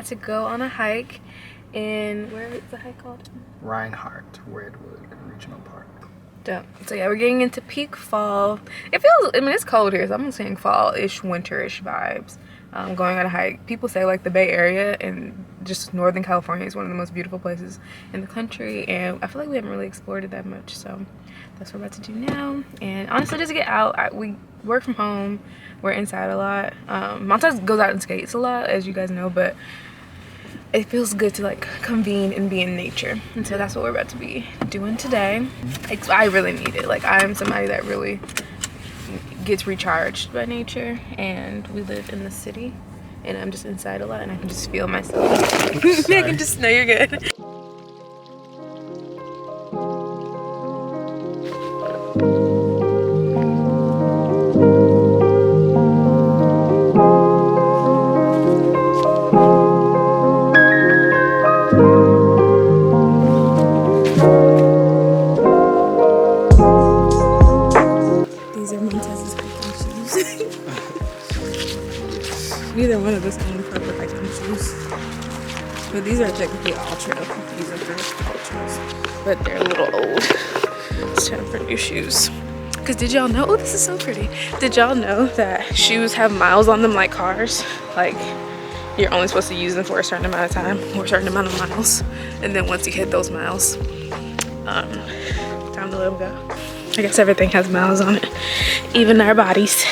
about to go on a hike in, where is the hike called? Reinhardt Redwood Regional Park. Dope. So yeah, we're getting into peak fall. It feels, I mean, it's cold here, so I'm saying fall-ish, winterish vibes. Going on a hike. People say like the Bay Area and just Northern California is one of the most beautiful places in the country, and I feel like we haven't really explored it that much, so that's what we're about to do now. And honestly, just to get out, we work from home, we're inside a lot. Montez goes out and skates a lot, as you guys know, but it feels good to like convene and be in nature, and so that's what we're about to be doing today. I really need it. Like, I'm somebody that really gets recharged by nature, and we live in the city and I'm just inside a lot and I can just feel myself. I can just know you're good. Neither one of us own proper hiking shoes, but these are technically all trail. These are for ultras, but they're a little old. It's time for new shoes. Cause did y'all know? Oh, this is so pretty. Did y'all know that shoes have miles on them like cars? Like, you're only supposed to use them for a certain amount of time or a certain amount of miles, and then once you hit those miles, time to let them go. I guess everything has miles on it, even our bodies.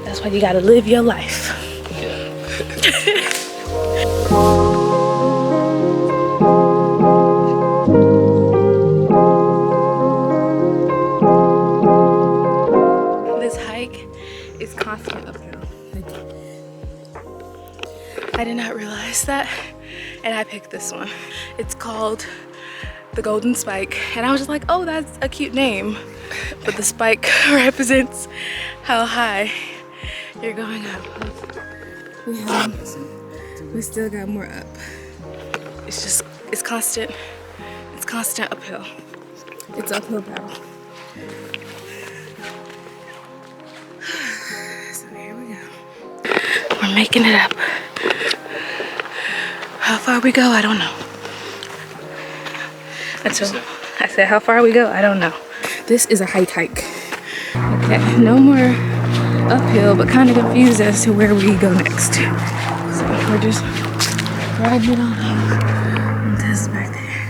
That's why you gotta live your life. This hike is constant uphill. I did not realize that, and I picked this one. It's called the Golden Spike, and I was just like, oh, that's a cute name, but the spike represents how high you're going up. We still got more up. It's constant uphill. It's uphill battle. So here we go. We're making it up. How far we go, I don't know. I said how far we go, I don't know. This is a hike. Okay, no more uphill, but kind of confused as to where we go next. So we're just riding it on up. And this is back there.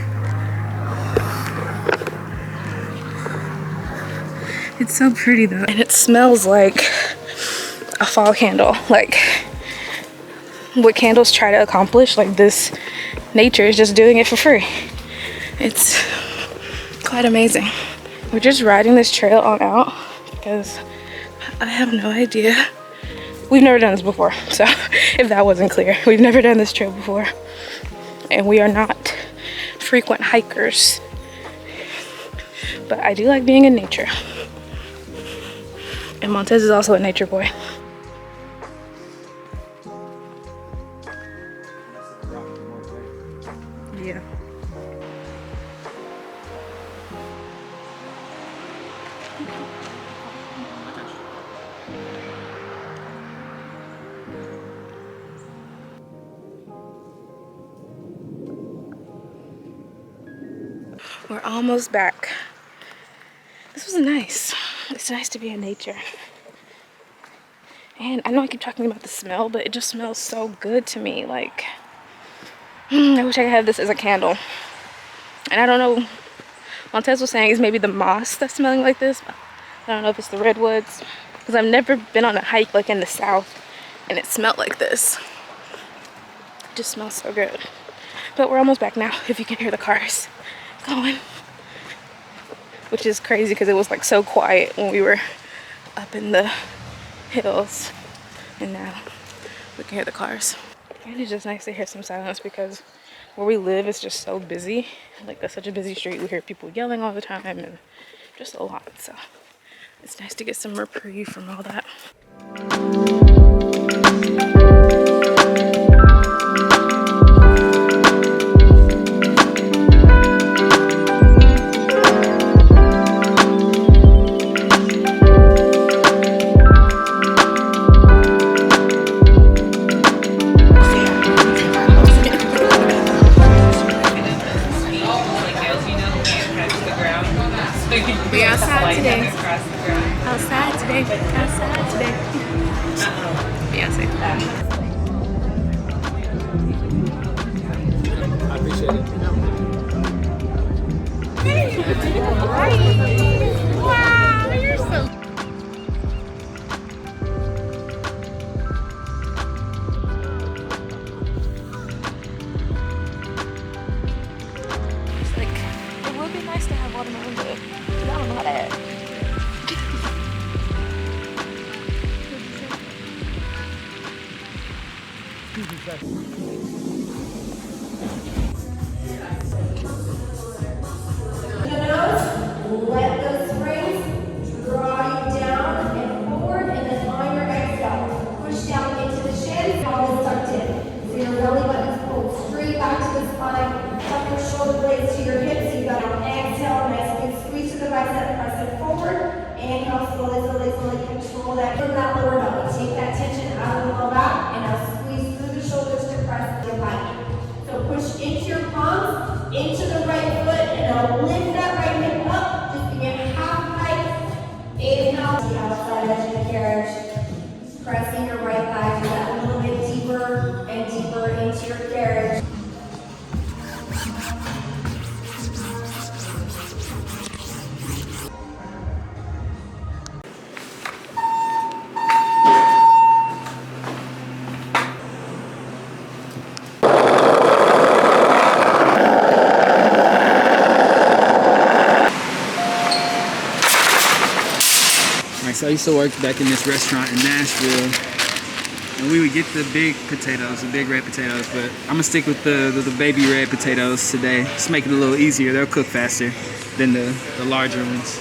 It's so pretty though. And it smells like a fall candle. Like what candles try to accomplish, like this nature is just doing it for free. It's quite amazing. We're just riding this trail on out because I have no idea. We've never done this before, so if that wasn't clear, we've never done this trail before. And we are not frequent hikers. But I do like being in nature. And Montez is also a nature boy. Yeah. We're almost back. This was nice. It's nice to be in nature. And I know I keep talking about the smell, but it just smells so good to me. Like, I wish I could have this as a candle. And I don't know, Montez was saying it's maybe the moss that's smelling like this. I don't know if it's the redwoods, because I've never been on a hike like in the south and it smelled like this. It just smells so good. But we're almost back now, if you can hear the cars going, which is crazy because it was like so quiet when we were up in the hills, and now we can hear the cars. And it's just nice to hear some silence because where we live is just so busy. Like, that's such a busy street. We hear people yelling all the time and just a lot, so it's nice to get some reprieve from all that. Yeah, see. I appreciate it. Wow, you're so. It's like, it would be nice to have watermelon, but I don't know how to act. Let those springs draw you down and forward, and then on your exhale, push down into the shins, all is tucked in. So your belly button's pulled straight back to the spine, tuck your shoulder blades to your hips, you got an exhale, nice big squeeze to the bicep, press it forward, inhale, slowly control that from that lower belly. Take that tension out of the low back, and now squeeze through the shoulders to press the body. So push into your palms, into the right foot, and now lift that right hip up. Just begin half height. Inhale to the outside edge of the carriage. Pressing your right thigh to that a little bit deeper and deeper into your carriage. So I used to work back in this restaurant in Nashville, and we would get the big potatoes, the big red potatoes, but I'm gonna stick with the baby red potatoes today. Just make it a little easier. They'll cook faster than the larger ones.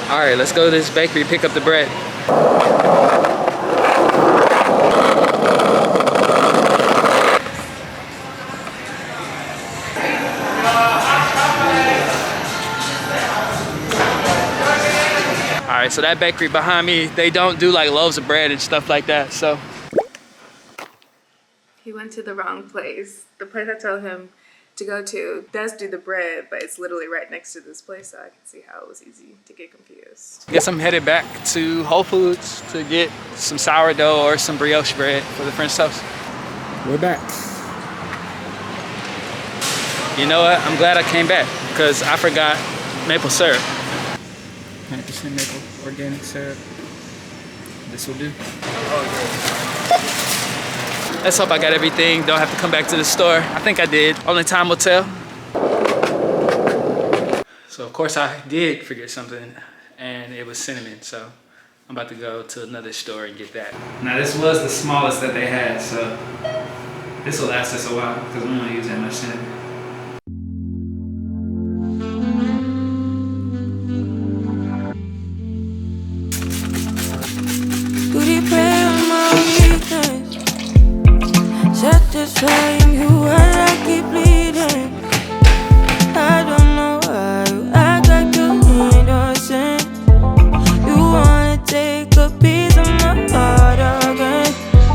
All right, let's go to this bakery, pick up the bread. All right, so that bakery behind me, they don't do like loaves of bread and stuff like that, so. He went to the wrong place. The place I told him to go to does do the bread, but it's literally right next to this place, so I can see how it was easy to get confused. Guess I'm headed back to Whole Foods to get some sourdough or some brioche bread for the French toast. We're back. You know what? I'm glad I came back because I forgot maple syrup. 100% maple organic syrup. This will do. Let's hope I got everything. Don't have to come back to the store. I think I did. Only time will tell. So of course I did forget something, and it was cinnamon. So I'm about to go to another store and get that. Now this was the smallest that they had, so this will last us a while because we don't use that much cinnamon. Satisfying you while I keep bleeding. I don't know why you act like you innocent. You wanna take a piece of my heart again.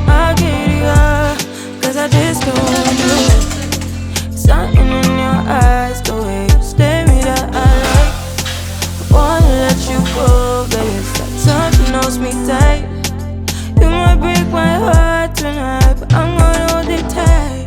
I'll get it up, cause I just don't want you. Something in your eyes, the way you stare me that I like. I wanna let you go, but it's like something holds me tight. You might break my heart tonight, but I'm gonna hold it tight.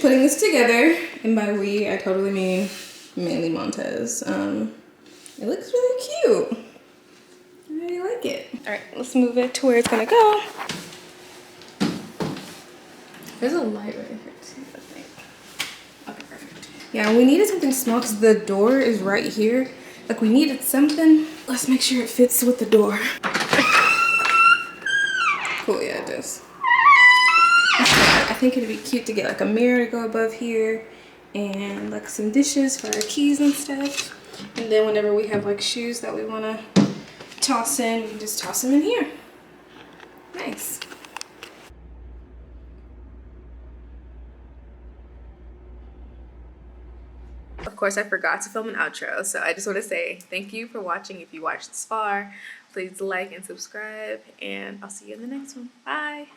putting this together, and by we, I totally mean mainly Montez. It looks really cute. I really like it. All right, let's move it to where it's gonna go. There's a light right here too, I think. Okay, perfect. Yeah, we needed something small because the door is right here. Like we needed something. Let's make sure it fits with the door. Cool, yeah, it does. I think it'd be cute to get like a mirror to go above here and like some dishes for our keys and stuff. And then whenever we have like shoes that we want to toss in, we can just toss them in here. Nice. Of course, I forgot to film an outro, so I just want to say thank you for watching. If you watched this far, please like and subscribe, and I'll see you in the next one. Bye.